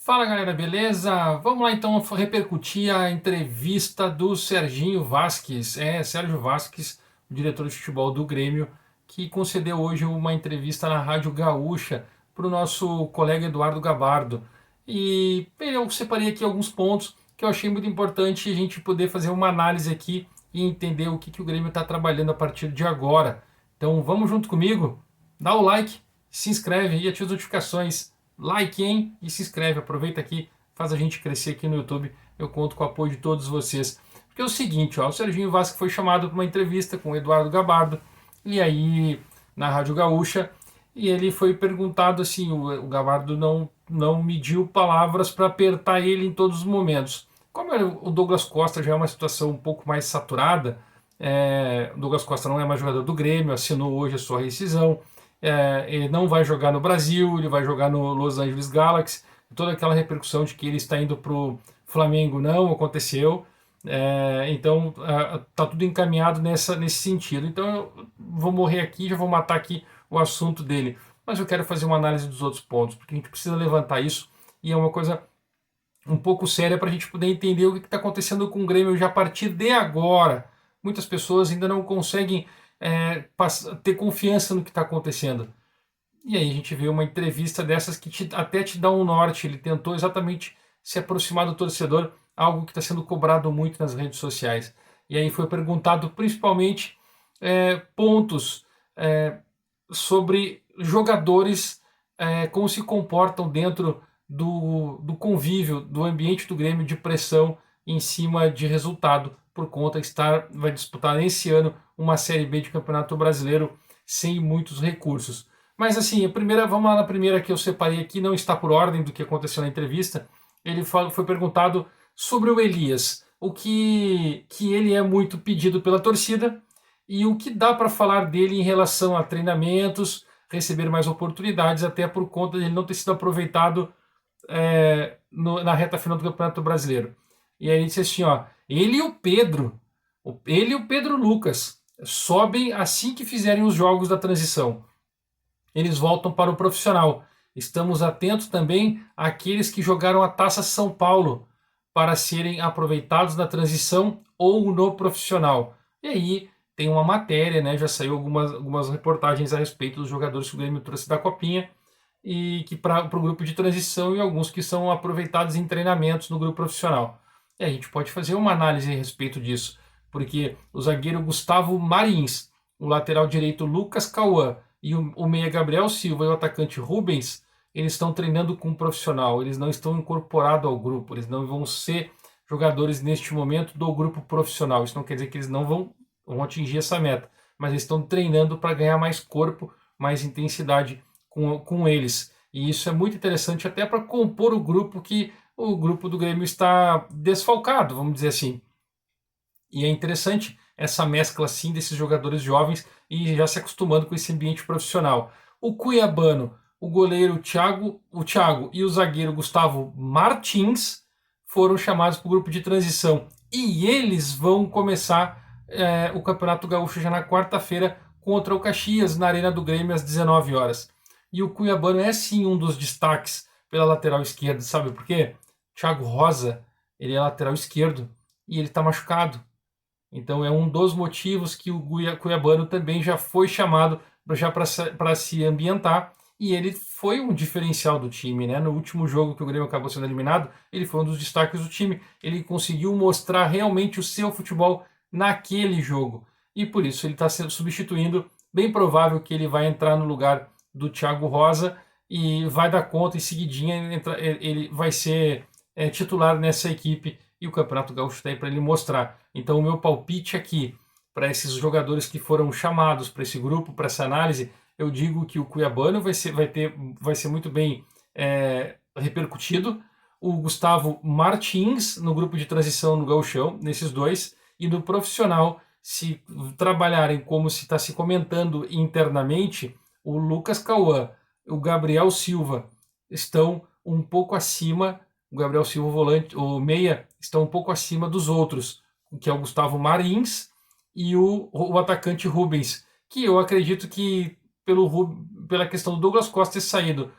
Fala galera, beleza? Vamos lá então repercutir a entrevista do Serginho Vasquez. Sérgio Vasquez, o diretor de futebol do Grêmio, que concedeu hoje uma entrevista na Rádio Gaúcha para o nosso colega Eduardo Gabardo. E eu separei aqui alguns pontos que eu achei muito importante a gente poder fazer uma análise aqui e entender o que o Grêmio está trabalhando a partir de agora. Então vamos junto comigo? Dá o like, se inscreve e ativa as notificações. Like, hein? E se inscreve, aproveita aqui, faz a gente crescer aqui no YouTube. Eu conto com o apoio de todos vocês. Porque é o seguinte, ó, o Serginho Vasco foi chamado para uma entrevista com o Eduardo Gabardo, e aí na Rádio Gaúcha, e ele foi perguntado assim, o Gabardo não mediu palavras para apertar ele em todos os momentos. Como o Douglas Costa já é uma situação um pouco mais saturada, o Douglas Costa não é mais jogador do Grêmio, assinou hoje a sua rescisão, ele não vai jogar no Brasil, ele vai jogar no Los Angeles Galaxy. Toda aquela repercussão de que ele está indo para o Flamengo não aconteceu. Então tá tudo encaminhado nesse sentido. Então eu vou morrer aqui, já vou matar aqui o assunto dele. Mas eu quero fazer uma análise dos outros pontos, porque a gente precisa levantar isso e é uma coisa um pouco séria para a gente poder entender o que está acontecendo com o Grêmio já a partir de agora. Muitas pessoas ainda não conseguem ter confiança no que está acontecendo. E aí a gente vê uma entrevista dessas que até te dá um norte. Ele tentou exatamente se aproximar do torcedor, algo que está sendo cobrado muito nas redes sociais. E aí foi perguntado principalmente pontos sobre jogadores, como se comportam dentro do convívio, do ambiente do Grêmio de pressão em cima de resultado, por conta de vai disputar nesse ano uma Série B de Campeonato Brasileiro sem muitos recursos. Mas assim, vamos lá na primeira que eu separei aqui, não está por ordem do que aconteceu na entrevista. Ele foi perguntado sobre o Elias, o que ele é muito pedido pela torcida e o que dá para falar dele em relação a treinamentos, receber mais oportunidades, até por conta de ele não ter sido aproveitado na reta final do Campeonato Brasileiro. E aí ele disse assim, ó, ele e o Pedro Lucas sobem assim que fizerem os jogos da transição. Eles voltam para o profissional. Estamos atentos também àqueles que jogaram a Taça São Paulo para serem aproveitados na transição ou no profissional. E aí tem uma matéria, né? Já saiu algumas reportagens a respeito dos jogadores que o Grêmio trouxe da Copinha e que para o grupo de transição e alguns que são aproveitados em treinamentos no grupo profissional. E a gente pode fazer uma análise a respeito disso, porque o zagueiro Gustavo Marins, o lateral direito Lucas Cauã e o meia Gabriel Silva e o atacante Rubens, eles estão treinando com um profissional, eles não estão incorporados ao grupo, eles não vão ser jogadores neste momento do grupo profissional. Isso não quer dizer que eles não vão atingir essa meta, mas eles estão treinando para ganhar mais corpo, mais intensidade com eles. E isso é muito interessante até para compor o grupo que o grupo do Grêmio está desfalcado, vamos dizer assim. E é interessante essa mescla assim desses jogadores jovens e já se acostumando com esse ambiente profissional. O cuiabano, o goleiro o Thiago e o zagueiro Gustavo Martins foram chamados para o grupo de transição. E eles vão começar o Campeonato Gaúcho já na quarta-feira contra o Caxias, na Arena do Grêmio, às 19 horas. E o cuiabano é sim um dos destaques pela lateral esquerda, sabe por quê? Thiago Rosa, ele é lateral esquerdo e ele está machucado. Então é um dos motivos que o cuiabano também já foi chamado para se ambientar, e ele foi um diferencial do time, né? No último jogo que o Grêmio acabou sendo eliminado, ele foi um dos destaques do time. Ele conseguiu mostrar realmente o seu futebol naquele jogo, e por isso ele está sendo substituindo. Bem provável que ele vai entrar no lugar do Thiago Rosa e vai dar conta em seguidinha, ele vai ser titular nessa equipe, e o Campeonato Gaúcho está aí para ele mostrar. Então o meu palpite aqui para esses jogadores que foram chamados para esse grupo, para essa análise, eu digo que o cuiabano vai ser muito bem repercutido, o Gustavo Martins no grupo de transição no Gauchão, nesses dois, e no profissional, se trabalharem como se está se comentando internamente, o Lucas Cauã, o Gabriel Silva estão um pouco acima, o Gabriel Silva, o volante, o meia, estão um pouco acima dos outros, que é o Gustavo Marins e o atacante Rubens, que eu acredito que pela questão do Douglas Costa ter saído,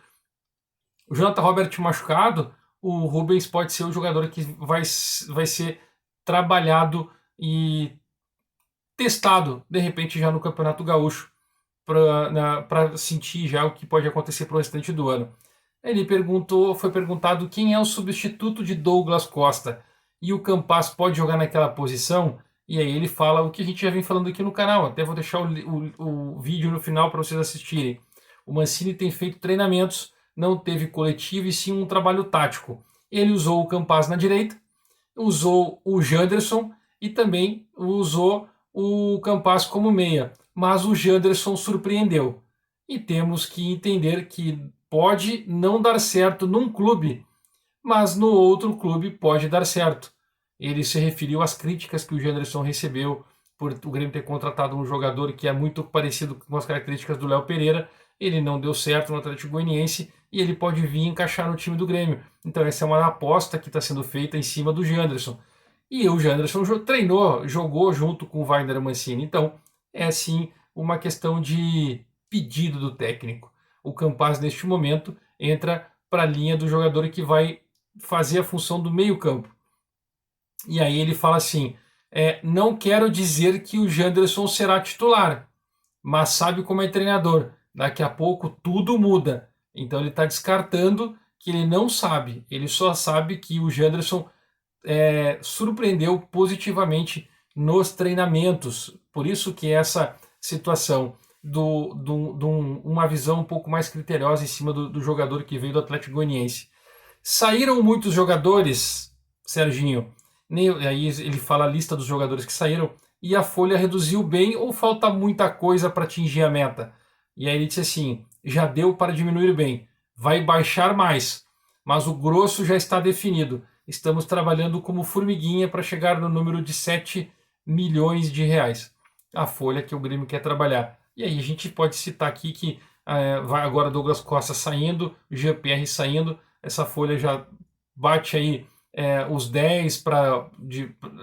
o Jonathan Robert machucado, o Rubens pode ser o jogador que vai ser trabalhado e testado, de repente, já no Campeonato Gaúcho, para sentir já o que pode acontecer para o restante do ano. Foi perguntado quem é o substituto de Douglas Costa e o Campas pode jogar naquela posição. E aí ele fala o que a gente já vem falando aqui no canal. Até vou deixar o vídeo no final para vocês assistirem. O Mancini tem feito treinamentos, não teve coletivo e sim um trabalho tático. Ele usou o Campas na direita, usou o Janderson e também usou o Campas como meia. Mas o Janderson surpreendeu. E temos que entender que pode não dar certo num clube, mas no outro clube pode dar certo. Ele se referiu às críticas que o Janderson recebeu por o Grêmio ter contratado um jogador que é muito parecido com as características do Léo Pereira. Ele não deu certo no Atlético Goianiense e ele pode vir encaixar no time do Grêmio. Então essa é uma aposta que está sendo feita em cima do Janderson. E o Janderson treinou, jogou junto com o Wagner Mancini. Então é sim uma questão de pedido do técnico. O Campas neste momento entra para a linha do jogador que vai fazer a função do meio-campo. E aí ele fala assim: não quero dizer que o Janderson será titular, mas sabe como é treinador. Daqui a pouco tudo muda. Então ele está descartando que ele não sabe. Ele só sabe que o Janderson surpreendeu positivamente nos treinamentos. Por isso que essa situação uma visão um pouco mais criteriosa em cima do jogador que veio do Atlético Goianiense. Saíram muitos jogadores, Serginho. Aí ele fala a lista dos jogadores que saíram e a folha reduziu bem ou falta muita coisa para atingir a meta? E aí ele disse assim: já deu para diminuir bem, vai baixar mais, mas o grosso já está definido. Estamos trabalhando como formiguinha para chegar no número de 7 milhões de reais. A folha que o Grêmio quer trabalhar. E aí a gente pode citar aqui que vai agora Douglas Costa saindo, Jean-Pierre saindo, essa folha já bate aí os 10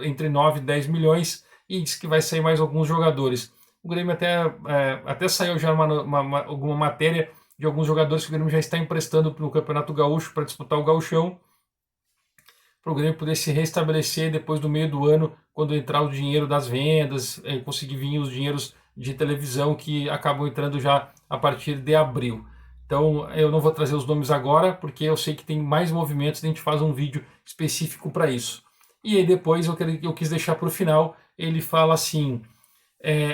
entre 9 e 10 milhões e diz que vai sair mais alguns jogadores. O Grêmio até saiu já alguma matéria de alguns jogadores que o Grêmio já está emprestando para o Campeonato Gaúcho para disputar o Gauchão, para o Grêmio poder se restabelecer depois do meio do ano, quando entrar o dinheiro das vendas, conseguir vir os dinheiros de televisão que acabam entrando já a partir de abril. Então eu não vou trazer os nomes agora, porque eu sei que tem mais movimentos e a gente faz um vídeo específico para isso. E aí depois eu quis deixar para o final, ele fala assim: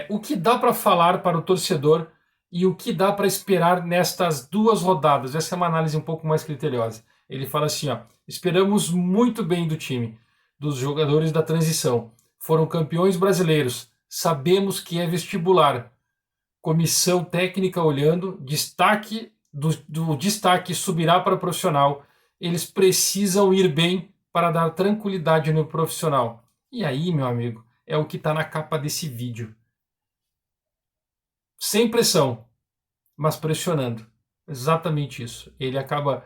o que dá para falar para o torcedor e o que dá para esperar nestas duas rodadas. Essa é uma análise um pouco mais criteriosa. Ele fala assim: esperamos muito bem do time, dos jogadores da transição. Foram campeões brasileiros, sabemos que é vestibular. Comissão técnica olhando, destaque do destaque subirá para o profissional. Eles precisam ir bem para dar tranquilidade no profissional. E aí, meu amigo, é o que está na capa desse vídeo. Sem pressão, mas pressionando. Exatamente isso. Ele acaba.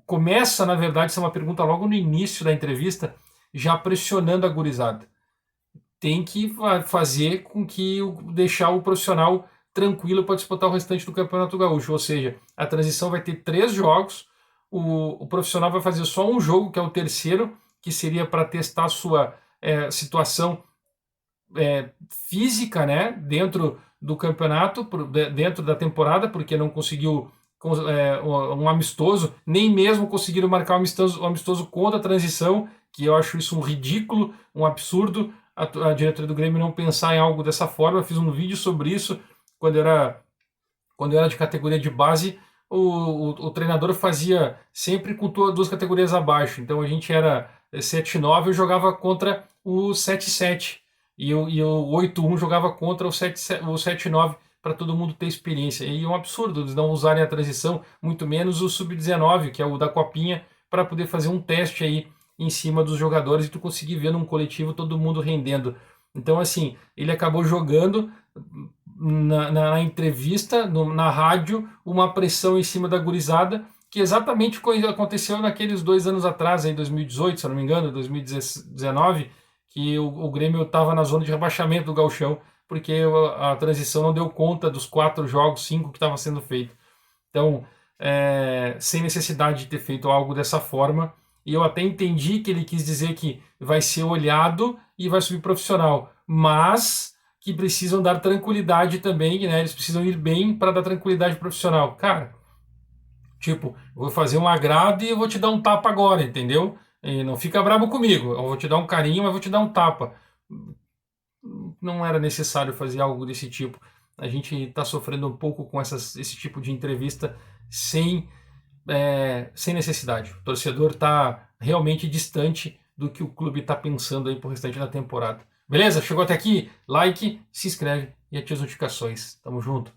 Começa, na verdade, isso é uma pergunta logo no início da entrevista, já pressionando a gurizada. Tem que fazer com que deixar o profissional tranquilo para disputar o restante do Campeonato Gaúcho. Ou seja, a transição vai ter 3 jogos, o profissional vai fazer só um jogo, que é o terceiro, que seria para testar a sua situação física, né, dentro do campeonato, dentro da temporada, porque não conseguiu um amistoso, nem mesmo conseguiram marcar um amistoso contra a transição, que eu acho isso um ridículo, um absurdo, a diretoria do Grêmio não pensar em algo dessa forma. Eu fiz um vídeo sobre isso quando eu era de categoria de base. O treinador fazia sempre com 2 categorias abaixo, então a gente era 7-9, eu jogava contra o 7-7 e o 8-1 jogava contra o 7-9, para todo mundo ter experiência. E é um absurdo eles não usarem a transição, muito menos o sub-19, que é o da Copinha, para poder fazer um teste aí em cima dos jogadores e tu conseguir ver num coletivo todo mundo rendendo. Então, assim, ele acabou jogando na entrevista, na rádio, uma pressão em cima da gurizada, que exatamente aconteceu naqueles 2 anos atrás, em 2018, se eu não me engano, 2019, que o Grêmio estava na zona de rebaixamento do Gauchão, porque a transição não deu conta dos 4 jogos, 5 que estavam sendo feitos. Então, sem necessidade de ter feito algo dessa forma. E eu até entendi que ele quis dizer que vai ser olhado e vai subir profissional, mas que precisam dar tranquilidade também, né? Eles precisam ir bem para dar tranquilidade profissional. Cara, tipo, eu vou fazer um agrado e eu vou te dar um tapa agora, entendeu? E não fica bravo comigo. Eu vou te dar um carinho, mas vou te dar um tapa. Não era necessário fazer algo desse tipo. A gente está sofrendo um pouco com esse tipo de entrevista sem necessidade. O torcedor está realmente distante do que o clube está pensando aí pro restante da temporada. Beleza? Chegou até aqui? Like, se inscreve e ativa as notificações. Tamo junto.